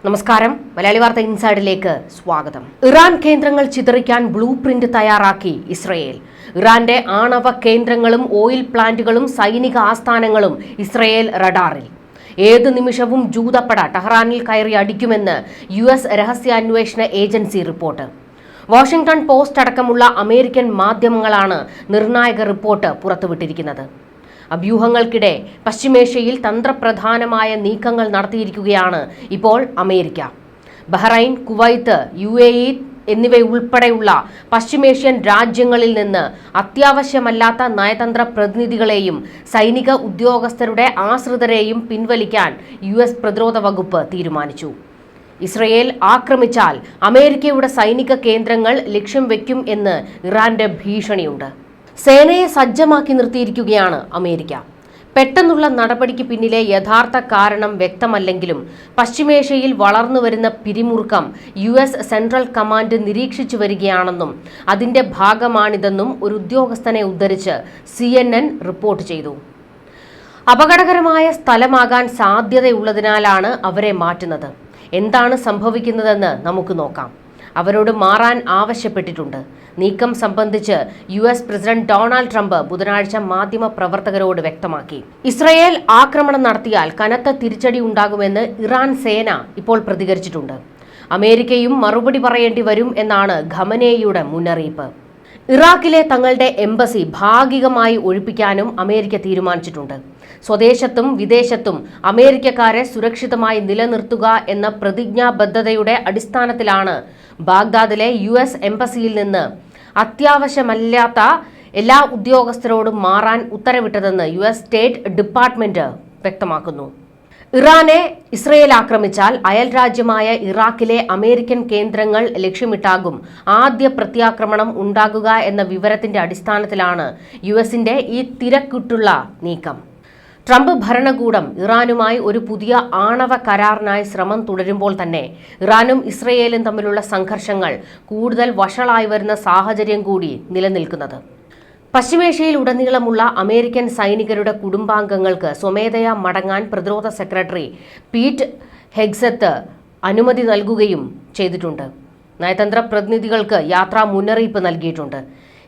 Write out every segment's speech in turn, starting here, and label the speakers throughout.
Speaker 1: നമസ്കാരം, മലയാളി വാർത്ത ഇൻസൈഡിലേക്ക് സ്വാഗതം. ഇറാൻ കേന്ദ്രങ്ങൾ ചിതറിക്കാൻ ബ്ലൂ പ്രിന്റ് തയ്യാറാക്കി ഇസ്രയേൽ. ഇറാന്റെ ആണവ കേന്ദ്രങ്ങളും ഓയിൽ പ്ലാന്റുകളും സൈനിക ആസ്ഥാനങ്ങളും ഇസ്രയേൽ റഡാറിൽ. ഏത് നിമിഷവും ജൂതപ്പട ടെഹ്റാനിൽ കയറി അടിക്കുമെന്ന് US രഹസ്യാന്വേഷണ ഏജൻസി റിപ്പോർട്ട്. വാഷിംഗ്ടൺ പോസ്റ്റ് അടക്കമുള്ള അമേരിക്കൻ മാധ്യമങ്ങളാണ് നിർണായക റിപ്പോർട്ട് പുറത്തുവിട്ടിരിക്കുന്നത്. അഭ്യൂഹങ്ങൾക്കിടെ പശ്ചിമേഷ്യയിൽ തന്ത്രപ്രധാനമായ നീക്കങ്ങൾ നടത്തിയിരിക്കുകയാണ് ഇപ്പോൾ അമേരിക്ക. ബഹ്റൈൻ, കുവൈത്ത്, UAE എന്നിവയുൾപ്പെടെയുള്ള പശ്ചിമേഷ്യൻ രാജ്യങ്ങളിൽ നിന്ന് അത്യാവശ്യമല്ലാത്ത നയതന്ത്ര പ്രതിനിധികളെയും സൈനിക ഉദ്യോഗസ്ഥരുടെ ആശ്രിതരെയും പിൻവലിക്കാൻ US പ്രതിരോധ വകുപ്പ് തീരുമാനിച്ചു. ഇസ്രയേൽ ആക്രമിച്ചാൽ അമേരിക്കയുടെ സൈനിക കേന്ദ്രങ്ങൾ ലക്ഷ്യം വയ്ക്കും എന്ന് ഇറാന്റെ ഭീഷണിയുണ്ട്. സേനയെ സജ്ജമാക്കി നിർത്തിയിരിക്കുകയാണ് അമേരിക്ക. പെട്ടെന്നുള്ള നടപടിക്ക് പിന്നിലെ യഥാർത്ഥ കാരണം വ്യക്തമല്ലെങ്കിലും പശ്ചിമേഷ്യയിൽ വളർന്നുവരുന്ന പിരിമുറുക്കം US സെൻട്രൽ കമാൻഡ് നിരീക്ഷിച്ചു വരികയാണെന്നും അതിന്റെ ഭാഗമാണിതെന്നും ഒരു ഉദ്യോഗസ്ഥനെ ഉദ്ധരിച്ച് CNN റിപ്പോർട്ട് ചെയ്തു. അപകടകരമായ സ്ഥലമാകാൻ സാധ്യതയുള്ളതിനാലാണ് അവരെ മാറ്റുന്നത്. എന്താണ് സംഭവിക്കുന്നതെന്ന് നമുക്ക് നോക്കാം. അവരോട് മാറാൻ ആവശ്യപ്പെട്ടിട്ടുണ്ട്. നീക്കം സംബന്ധിച്ച് US പ്രസിഡന്റ് ഡൊണാൾഡ് ട്രംപ് ബുധനാഴ്ച മാധ്യമ പ്രവർത്തകരോട് വ്യക്തമാക്കി. ഇസ്രയേൽ ആക്രമണം നടത്തിയാൽ കനത്ത തിരിച്ചടി ഉണ്ടാകുമെന്ന് ഇറാൻ സേന ഇപ്പോൾ പ്രതികരിച്ചിട്ടുണ്ട്. അമേരിക്കയും മറുപടി പറയേണ്ടി വരും എന്നാണ് ഖമനേയിയുടെ മുന്നറിയിപ്പ്. ഇറാഖിലെ തങ്ങളുടെ എംബസി ഭാഗികമായി ഒഴിപ്പിക്കാനും അമേരിക്ക തീരുമാനിച്ചിട്ടുണ്ട്. സ്വദേശത്തും വിദേശത്തും അമേരിക്കക്കാരെ സുരക്ഷിതമായി നിലനിർത്തുക എന്ന പ്രതിജ്ഞാബദ്ധതയുടെ അടിസ്ഥാനത്തിലാണ് ബാഗ്ദാദിലെ US എംബസിയിൽ നിന്ന് അത്യാവശ്യമല്ലാത്ത എല്ലാ ഉദ്യോഗസ്ഥരോടും മാറാൻ ഉത്തരവിട്ടതെന്ന് US സ്റ്റേറ്റ് ഡിപ്പാർട്ട്മെന്റ് വ്യക്തമാക്കുന്നു. ഇറാനെ ഇസ്രയേൽ ആക്രമിച്ചാൽ അയൽ രാജ്യമായ ഇറാഖിലെ അമേരിക്കൻ കേന്ദ്രങ്ങൾ ലക്ഷ്യമിട്ടാകും ആദ്യ പ്രത്യാക്രമണം ഉണ്ടാകുക എന്ന വിവരത്തിന്റെ അടിസ്ഥാനത്തിലാണ് USന്റെ ഈ തിരക്കിട്ടുള്ള നീക്കം. ട്രംപ് ഭരണകൂടം ഇറാനുമായി ഒരു പുതിയ ആണവ കരാറിനായി ശ്രമം തുടരുമ്പോൾ തന്നെ ഇറാനും ഇസ്രയേലും തമ്മിലുള്ള സംഘർഷങ്ങൾ കൂടുതൽ വഷളായി വരുന്ന സാഹചര്യം കൂടി നിലനിൽക്കുന്നത്. പശ്ചിമേഷ്യയിൽ ഉടനീളമുള്ള അമേരിക്കൻ സൈനികരുടെ കുടുംബാംഗങ്ങൾക്ക് സ്വമേധയാ മടങ്ങാൻ പ്രതിരോധ സെക്രട്ടറി പീറ്റ് ഹെഗ്സത്ത് അനുമതി നൽകുകയും ചെയ്തിട്ടുണ്ട്. നയതന്ത്ര പ്രതിനിധികൾക്ക് യാത്രാ മുന്നറിയിപ്പ് നൽകിയിട്ടുണ്ട്.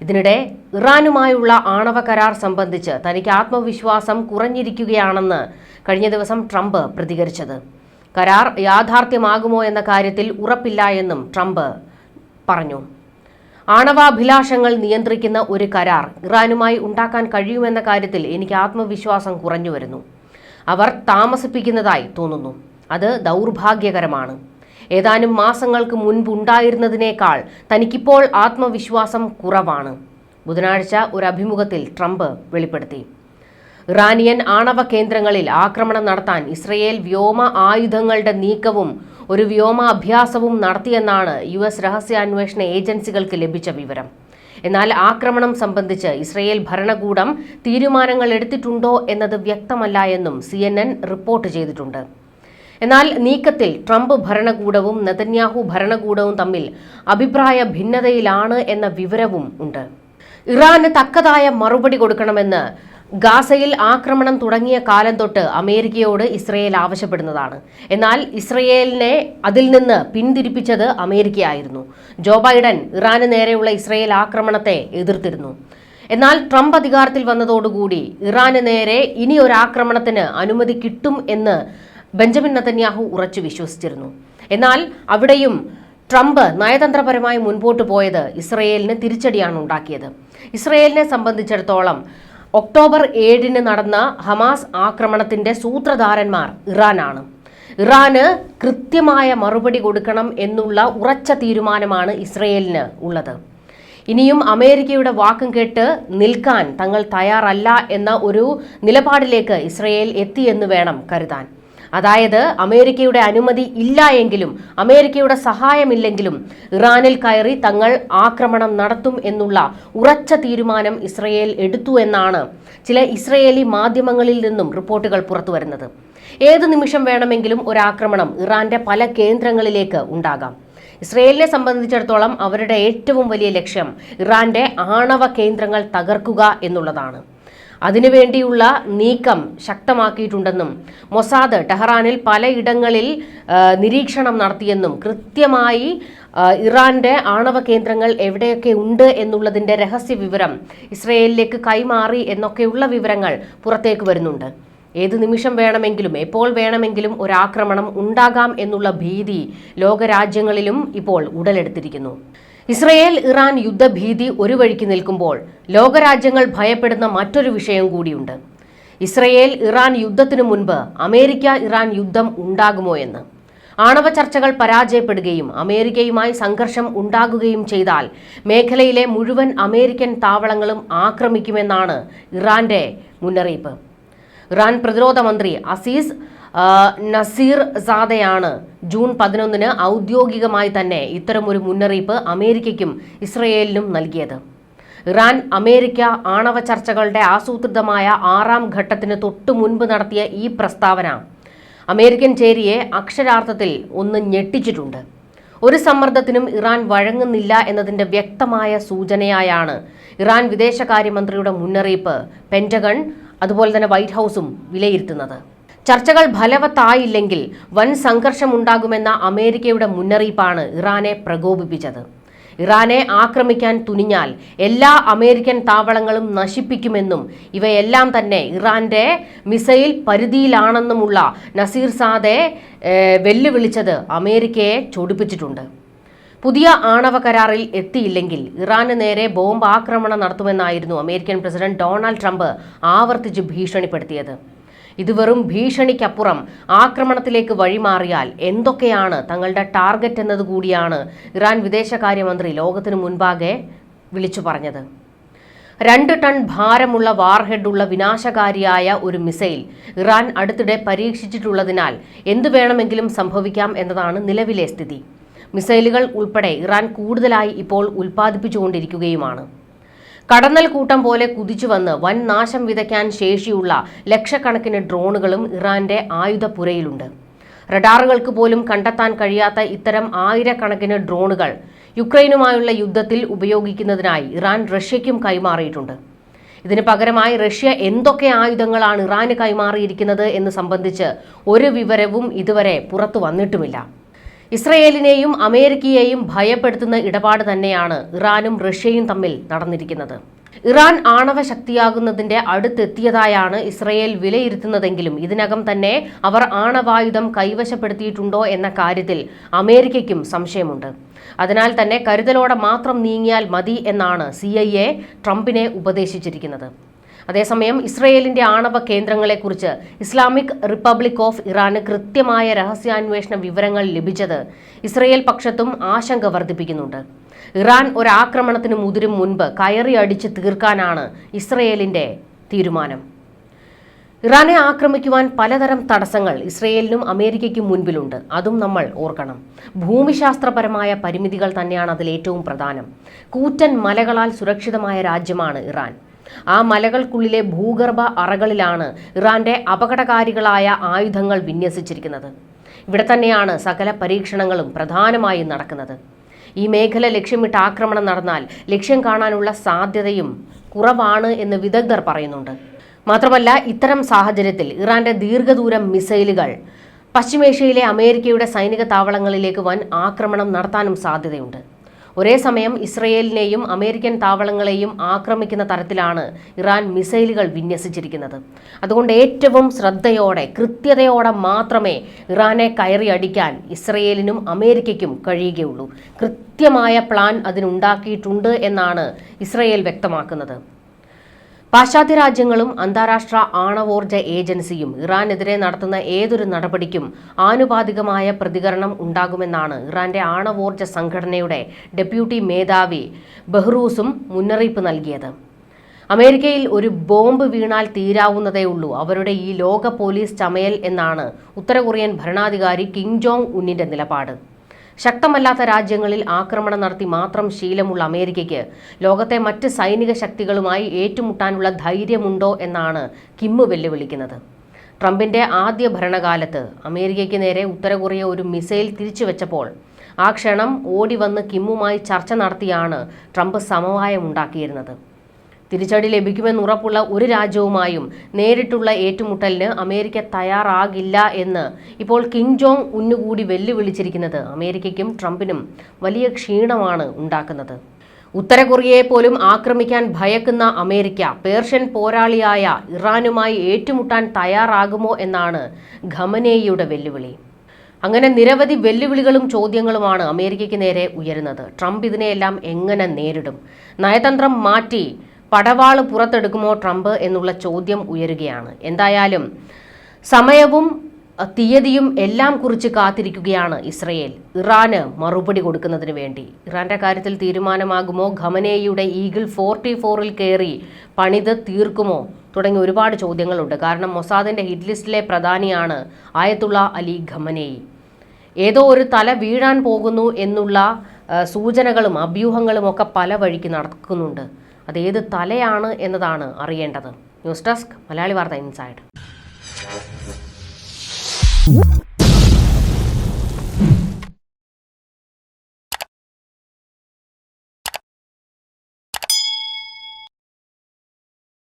Speaker 1: ഇതിനിടെ ഇറാനുമായുള്ള ആണവ കരാർ സംബന്ധിച്ച് തനിക്ക് ആത്മവിശ്വാസം കുറഞ്ഞിരിക്കുകയാണെന്ന് കഴിഞ്ഞ ദിവസം ട്രംപ് പ്രതികരിച്ചത്. കരാർ യാഥാർത്ഥ്യമാകുമോ എന്ന കാര്യത്തിൽ ഉറപ്പില്ല എന്നും ട്രംപ് പറഞ്ഞു. ആണവാഭിലാഷങ്ങൾ നിയന്ത്രിക്കുന്ന ഒരു കരാർ ഇറാനുമായി ഉണ്ടാക്കാൻ കഴിയുമെന്ന കാര്യത്തിൽ എനിക്ക് ആത്മവിശ്വാസം കുറഞ്ഞു വരുന്നു. അവർ താമസിപ്പിക്കുന്നതായി തോന്നുന്നു. അത് ദൗർഭാഗ്യകരമാണ്. ഏതാനും മാസങ്ങൾക്ക് മുൻപുണ്ടായിരുന്നതിനേക്കാൾ തനിക്കിപ്പോൾ ആത്മവിശ്വാസം കുറവാണ്. ബുധനാഴ്ച ഒരു അഭിമുഖത്തിൽ ട്രംപ് വെളിപ്പെടുത്തി. ഇറാനിയൻ ആണവ കേന്ദ്രങ്ങളിൽ ആക്രമണം നടത്താൻ ഇസ്രയേൽ വ്യോമ ആയുധങ്ങളുടെ നീക്കവും ഒരു വ്യോമാഭ്യാസവും നടത്തിയെന്നാണ് US രഹസ്യാന്വേഷണ ഏജൻസികൾക്ക് ലഭിച്ച വിവരം. എന്നാൽ ആക്രമണം സംബന്ധിച്ച് ഇസ്രയേൽ ഭരണകൂടം തീരുമാനങ്ങൾ എടുത്തിട്ടുണ്ടോ എന്നത് വ്യക്തമല്ല എന്നും CNN റിപ്പോർട്ട് ചെയ്തിട്ടുണ്ട്. എന്നാൽ നീക്കത്തിൽ ട്രംപ് ഭരണകൂടവും നെതന്യാഹു ഭരണകൂടവും തമ്മിൽ അഭിപ്രായ ഭിന്നതയിലാണ് എന്ന വിവരവും ഉണ്ട്. ഇറാന് തക്കതായ മറുപടി കൊടുക്കണമെന്ന് ഗാസയിൽ ആക്രമണം തുടങ്ങിയ കാലം തൊട്ട് അമേരിക്കയോട് ഇസ്രയേൽ ആവശ്യപ്പെടുന്നതാണ്. എന്നാൽ ഇസ്രയേലിനെ അതിൽ നിന്ന് പിന്തിരിപ്പിച്ചത് അമേരിക്കയായിരുന്നു. ജോ ബൈഡൻ ഇറാന് നേരെയുള്ള ഇസ്രയേൽ ആക്രമണത്തെ എതിർത്തിരുന്നു. എന്നാൽ ട്രംപ് അധികാരത്തിൽ വന്നതോടുകൂടി ഇറാന് നേരെ ഇനി ഒരു ആക്രമണത്തിന് അനുമതി കിട്ടും എന്ന് ബെഞ്ചമിൻ നെതന്യാഹു ഉറച്ചു വിശ്വസിച്ചിരുന്നു. എന്നാൽ അവിടെയും ട്രംപ് നയതന്ത്രപരമായി മുൻപോട്ട് പോയത് ഇസ്രയേലിന് തിരിച്ചടിയാണ് ഉണ്ടാക്കിയത്. ഇസ്രയേലിനെ സംബന്ധിച്ചിടത്തോളം ഒക്ടോബർ 7 നടന്ന ഹമാസ് ആക്രമണത്തിന്റെ സൂത്രധാരന്മാർ ഇറാനാണ്. ഇറാന് കൃത്യമായ മറുപടി കൊടുക്കണം എന്നുള്ള ഉറച്ച തീരുമാനമാണ് ഇസ്രയേലിന് ഉള്ളത്. ഇനിയും അമേരിക്കയുടെ വാക്കും കേട്ട് നിൽക്കാൻ തങ്ങൾ തയ്യാറല്ല എന്ന ഒരു നിലപാടിലേക്ക് ഇസ്രയേൽ എത്തിയെന്ന് വേണം കരുതാൻ. അതായത് അമേരിക്കയുടെ അനുമതി ഇല്ല എങ്കിലും അമേരിക്കയുടെ സഹായമില്ലെങ്കിലും ഇറാനിൽ കയറി തങ്ങൾ ആക്രമണം നടത്തും എന്നുള്ള ഉറച്ച തീരുമാനം ഇസ്രയേൽ എടുത്തു എന്നാണ് ചില ഇസ്രയേലി മാധ്യമങ്ങളിൽ നിന്നും റിപ്പോർട്ടുകൾ പുറത്തുവരുന്നത്. ഏതു നിമിഷം വേണമെങ്കിലും ഒരാക്രമണം ഇറാന്റെ പല കേന്ദ്രങ്ങളിലേക്ക് ഉണ്ടാകാം. ഇസ്രയേലിനെ സംബന്ധിച്ചിടത്തോളം അവരുടെ ഏറ്റവും വലിയ ലക്ഷ്യം ഇറാന്റെ ആണവ കേന്ദ്രങ്ങൾ തകർക്കുക എന്നുള്ളതാണ്. അതിനുവേണ്ടിയുള്ള നീക്കം ശക്തമാക്കിയിട്ടുണ്ടെന്നും മൊസാദ് ടെഹ്റാനിൽ പലയിടങ്ങളിൽ നിരീക്ഷണം നടത്തിയെന്നും കൃത്യമായി ഇറാന്റെ ആണവ കേന്ദ്രങ്ങൾ എവിടെയൊക്കെ ഉണ്ട് എന്നുള്ളതിന്റെ രഹസ്യ വിവരം ഇസ്രയേലിലേക്ക് കൈമാറി എന്നൊക്കെയുള്ള വിവരങ്ങൾ പുറത്തേക്ക് വരുന്നുണ്ട്. ഏത് നിമിഷം വേണമെങ്കിലും എപ്പോൾ വേണമെങ്കിലും ഒരാക്രമണം ഉണ്ടാകാം എന്നുള്ള ഭീതി ലോകരാജ്യങ്ങളിലും ഇപ്പോൾ ഉടലെടുത്തിരിക്കുന്നു. ഇസ്രയേൽ ഇറാൻ യുദ്ധഭീതി ഒരു വഴിക്ക് നിൽക്കുമ്പോൾ ലോകരാജ്യങ്ങൾ ഭയപ്പെടുന്ന മറ്റൊരു വിഷയം കൂടിയുണ്ട്. ഇസ്രയേൽ ഇറാൻ യുദ്ധത്തിനു മുൻപ് അമേരിക്ക ഇറാൻ യുദ്ധം ഉണ്ടാകുമോ എന്ന്. ആണവ ചർച്ചകൾ പരാജയപ്പെടുകയും അമേരിക്കയുമായി സംഘർഷം ഉണ്ടാകുകയും ചെയ്താൽ മേഖലയിലെ മുഴുവൻ അമേരിക്കൻ താവളങ്ങളും ആക്രമിക്കുമെന്നാണ് ഇറാന്റെ മുന്നറിയിപ്പ്. ഇറാൻ പ്രതിരോധ മന്ത്രി അസീസ് നസീർ സാദയാണ് ജൂൺ 11 ഔദ്യോഗികമായി തന്നെ ഇത്തരമൊരു മുന്നറിയിപ്പ് അമേരിക്കയ്ക്കും ഇസ്രയേലിനും നൽകിയത്. ഇറാൻ അമേരിക്ക ആണവ ചർച്ചകളുടെ ആസൂത്രിതമായ 6ാം ഘട്ടത്തിന് തൊട്ടു മുൻപ് നടത്തിയ ഈ പ്രസ്താവന അമേരിക്കൻ ചേരിയെ അക്ഷരാർത്ഥത്തിൽ ഒന്ന് ഞെട്ടിച്ചിട്ടുണ്ട്. ഒരു സമ്മർദ്ദത്തിനും ഇറാൻ വഴങ്ങുന്നില്ല എന്നതിന്റെ വ്യക്തമായ സൂചനയായാണ് ഇറാൻ വിദേശകാര്യമന്ത്രിയുടെ മുന്നറിയിപ്പ് പെന്റഗൺ അതുപോലെ തന്നെ വൈറ്റ് ഹൗസും വിലയിരുത്തുന്നത്. ചർച്ചകൾ ഫലവത്തായില്ലെങ്കിൽ വൻ സംഘർഷമുണ്ടാകുമെന്ന അമേരിക്കയുടെ മുന്നറിയിപ്പാണ് ഇറാനെ പ്രകോപിപ്പിച്ചത്. ഇറാനെ ആക്രമിക്കാൻ തുനിഞ്ഞാൽ എല്ലാ അമേരിക്കൻ താവളങ്ങളും നശിപ്പിക്കുമെന്നും ഇവയെല്ലാം തന്നെ ഇറാന്റെ മിസൈൽ പരിധിയിലാണെന്നുമുള്ള നസീർ സാദെ വെല്ലുവിളിച്ചത് അമേരിക്കയെ ചൊടിപ്പിച്ചിട്ടുണ്ട്. പുതിയ ആണവ കരാറിൽ എത്തിയില്ലെങ്കിൽ ഇറാന് നേരെ ബോംബ് ആക്രമണം നടത്തുമെന്നായിരുന്നു അമേരിക്കൻ പ്രസിഡന്റ് ഡൊണാൾഡ് ട്രംപ് ആവർത്തിച്ച് ഭീഷണിപ്പെടുത്തിയത്. ഇത് വെറും ഭീഷണിക്കപ്പുറം ആക്രമണത്തിലേക്ക് വഴിമാറിയാൽ എന്തൊക്കെയാണ് തങ്ങളുടെ ടാർഗറ്റ് എന്നതുകൂടിയാണ് ഇറാൻ വിദേശകാര്യമന്ത്രി ലോകത്തിനു മുൻപാകെ വിളിച്ചു പറഞ്ഞത്. 2 ടൺ ഭാരമുള്ള വാർഹെഡുള്ള വിനാശകാരിയായ ഒരു മിസൈൽ ഇറാൻ അടുത്തിടെ പരീക്ഷിച്ചിട്ടുള്ളതിനാൽ എന്തു വേണമെങ്കിലും സംഭവിക്കാം എന്നതാണ് നിലവിലെ സ്ഥിതി. മിസൈലുകൾ ഉൾപ്പെടെ ഇറാൻ കൂടുതലായി ഇപ്പോൾ ഉൽപ്പാദിപ്പിച്ചുകൊണ്ടിരിക്കുകയുമാണ്. കടന്നൽ കൂട്ടം പോലെ കുതിച്ചു വന്ന് വൻ നാശം വിതയ്ക്കാൻ ശേഷിയുള്ള ലക്ഷക്കണക്കിന് ഡ്രോണുകളും ഇറാന്റെ ആയുധപ്പുരയിലുണ്ട്. റഡാറുകൾക്ക് പോലും കണ്ടെത്താൻ കഴിയാത്ത ഇത്തരം ആയിരക്കണക്കിന് ഡ്രോണുകൾ യുക്രൈനുമായുള്ള യുദ്ധത്തിൽ ഉപയോഗിക്കുന്നതിനായി ഇറാൻ റഷ്യയ്ക്കും കൈമാറിയിട്ടുണ്ട്. ഇതിന് പകരമായി റഷ്യ എന്തൊക്കെ ആയുധങ്ങളാണ് ഇറാന് കൈമാറിയിരിക്കുന്നത് എന്ന് സംബന്ധിച്ച് ഒരു വിവരവും ഇതുവരെ പുറത്തു വന്നിട്ടുമില്ല. ഇസ്രയേലിനെയും അമേരിക്കയെയും ഭയപ്പെടുത്തുന്ന ഇടപാട് തന്നെയാണ് ഇറാനും റഷ്യയും തമ്മിൽ നടന്നിരിക്കുന്നത്. ഇറാൻ ആണവ ശക്തിയാകുന്നതിന്റെ അടുത്തെത്തിയതായാണ് ഇസ്രയേൽ വിലയിരുത്തുന്നതെങ്കിലും ഇതിനകം തന്നെ അവർ ആണവായുധം കൈവശപ്പെടുത്തിയിട്ടുണ്ടോ എന്ന കാര്യത്തിൽ അമേരിക്കയ്ക്കും സംശയമുണ്ട്. അതിനാൽ തന്നെ കരുതലോടെ മാത്രം നീങ്ങിയാൽ മതി എന്നാണ് CIA ട്രംപിനെ ഉപദേശിച്ചിരിക്കുന്നത്. അതേസമയം ഇസ്രയേലിന്റെ ആണവ കേന്ദ്രങ്ങളെക്കുറിച്ച് ഇസ്ലാമിക് റിപ്പബ്ലിക് ഓഫ് ഇറാന് കൃത്യമായ രഹസ്യാന്വേഷണ വിവരങ്ങൾ ലഭിച്ചത് ഇസ്രയേൽ പക്ഷത്തും ആശങ്ക വർദ്ധിപ്പിക്കുന്നുണ്ട്. ഇറാൻ ഒരാക്രമണത്തിന് മുതിരും മുൻപ് കയറി അടിച്ച് തീർക്കാനാണ് ഇസ്രയേലിന്റെ തീരുമാനം. ഇറാനെ ആക്രമിക്കുവാൻ പലതരം തടസ്സങ്ങൾ ഇസ്രയേലിനും അമേരിക്കയ്ക്കും മുൻപിലുണ്ട്. അതും നമ്മൾ ഓർക്കണം. ഭൂമിശാസ്ത്രപരമായ പരിമിതികൾ തന്നെയാണ് അതിൽ ഏറ്റവും പ്രധാനം. കൂറ്റൻ മലകളാൽ സുരക്ഷിതമായ രാജ്യമാണ് ഇറാൻ. ആ മലകൾക്കുള്ളിലെ ഭൂഗർഭ അറകളിലാണ് ഇറാന്റെ അപകടകാരികളായ ആയുധങ്ങൾ വിന്യസിച്ചിരിക്കുന്നത്. ഇവിടെ തന്നെയാണ് സകല പരീക്ഷണങ്ങളും പ്രധാനമായും നടക്കുന്നത്. ഈ മേഖല ലക്ഷ്യമിട്ട് ആക്രമണം നടന്നാൽ ലക്ഷ്യം കാണാനുള്ള സാധ്യതയും കുറവാണ് എന്ന് വിദഗ്ധർ പറയുന്നുണ്ട്. മാത്രമല്ല ഇത്തരം സാഹചര്യത്തിൽ ഇറാന്റെ ദീർഘദൂര മിസൈലുകൾ പശ്ചിമേഷ്യയിലെ അമേരിക്കയുടെ സൈനിക താവളങ്ങളിലേക്ക് വൻ ആക്രമണം നടത്താനും സാധ്യതയുണ്ട്. ഒരേ സമയം ഇസ്രയേലിനെയും അമേരിക്കൻ താവളങ്ങളെയും ആക്രമിക്കുന്ന തരത്തിലാണ് ഇറാൻ മിസൈലുകൾ വിന്യസിച്ചിരിക്കുന്നത്. അതുകൊണ്ട് ഏറ്റവും ശ്രദ്ധയോടെ കൃത്യതയോടെ മാത്രമേ ഇറാനെ കയറി അടിക്കാൻ ഇസ്രയേലിനും അമേരിക്കയ്ക്കും കഴിയുകയുള്ളൂ. കൃത്യമായ പ്ലാൻ അതിനുണ്ടാക്കിയിട്ടുണ്ട് എന്നാണ് ഇസ്രയേൽ വ്യക്തമാക്കുന്നത്. പാശ്ചാത്യ രാജ്യങ്ങളും അന്താരാഷ്ട്ര ആണവോർജ ഏജൻസിയും ഇറാനെതിരെ നടത്തുന്ന ഏതൊരു നടപടിക്കും ആനുപാതികമായ പ്രതികരണം ഉണ്ടാകുമെന്നാണ് ഇറാന്റെ ആണവോർജ സംഘടനയുടെ ഡെപ്യൂട്ടി മേധാവി ബഹ്റൂസും മുന്നറിയിപ്പ് നൽകിയത്. അമേരിക്കയിൽ ഒരു ബോംബ് വീണാൽ തീരാവുന്നതേ ഉള്ളൂ അവരുടെ ഈ ലോക പോലീസ് ചമയൽ എന്നാണ് ഉത്തര കൊറിയൻ ഭരണാധികാരി കിം ജോങ് ഉന്നിന്റെ നിലപാട്. ശക്തമല്ലാത്ത രാജ്യങ്ങളിൽ ആക്രമണം നടത്തി മാത്രം ശീലമുള്ള അമേരിക്കയ്ക്ക് ലോകത്തെ മറ്റ് സൈനിക ശക്തികളുമായി ഏറ്റുമുട്ടാനുള്ള ധൈര്യമുണ്ടോ എന്നാണ് കിം വെല്ലുവിളിക്കുന്നത്. ട്രംപിന്റെ ആദ്യ ഭരണകാലത്ത് അമേരിക്കയ്ക്ക് നേരെ ഉത്തര കൊറിയ ഒരു മിസൈൽ തിരിച്ചുവെച്ചപ്പോൾ ആ ക്ഷണം ഓടി വന്ന് കിമ്മുമായി ചർച്ച നടത്തിയാണ് ട്രംപ് സമവായമുണ്ടാക്കിയിരുന്നത്. തിരിച്ചടി ലഭിക്കുമെന്നുറപ്പുള്ള ഒരു രാജ്യവുമായും നേരിട്ടുള്ള ഏറ്റുമുട്ടലിന് അമേരിക്ക തയ്യാറാകില്ല എന്ന് ഇപ്പോൾ കിം ജോങ് ഉന്ന് കൂടി വെല്ലുവിളിച്ചിരിക്കുന്നത് അമേരിക്കയ്ക്കും ട്രംപിനും വലിയ ക്ഷീണമാണ് ഉണ്ടാക്കുന്നത്. ഉത്തര കൊറിയയെ പോലും ആക്രമിക്കാൻ ഭയക്കുന്ന അമേരിക്ക പേർഷ്യൻ പോരാളിയായ ഇറാനുമായി ഏറ്റുമുട്ടാൻ തയ്യാറാകുമോ എന്നാണ് ഖമനേയിയുടെ വെല്ലുവിളി. അങ്ങനെ നിരവധി വെല്ലുവിളികളും ചോദ്യങ്ങളുമാണ് അമേരിക്കയ്ക്ക് നേരെ ഉയരുന്നത്. ട്രംപ് ഇതിനെയെല്ലാം എങ്ങനെ നേരിടും? നയതന്ത്രം മാറ്റി പടവാള് പുറത്തെടുക്കുമോ ട്രംപ് എന്നുള്ള ചോദ്യം ഉയരുകയാണ്. എന്തായാലും സമയവും തീയതിയും എല്ലാം കുറിച്ച് കാത്തിരിക്കുകയാണ് ഇസ്രയേൽ ഇറാന് മറുപടി കൊടുക്കുന്നതിന് വേണ്ടി. ഇറാന്റെ കാര്യത്തിൽ തീരുമാനമാകുമോ? ഖമനേയിയുടെ ഈഗിൾ 44-ൽ കയറി പണിത് തീർക്കുമോ തുടങ്ങിയ ഒരുപാട് ചോദ്യങ്ങളുണ്ട്. കാരണം മൊസാദിന്റെ ഹിറ്റ് ലിസ്റ്റിലെ പ്രധാനിയാണ് ആയത്തുള്ള അലി ഖമനേയി. ഏതോ ഒരു തല വീഴാൻ പോകുന്നു എന്നുള്ള സൂചനകളും അഭ്യൂഹങ്ങളും ഒക്കെ പല വഴിക്ക് നടക്കുന്നുണ്ട്. അതേത് തലയാണ് എന്നതാണ് അറിയേണ്ടത്. ന്യൂസ് ഡെസ്ക് മലയാളി വാർത്ത ഇൻസൈഡ്.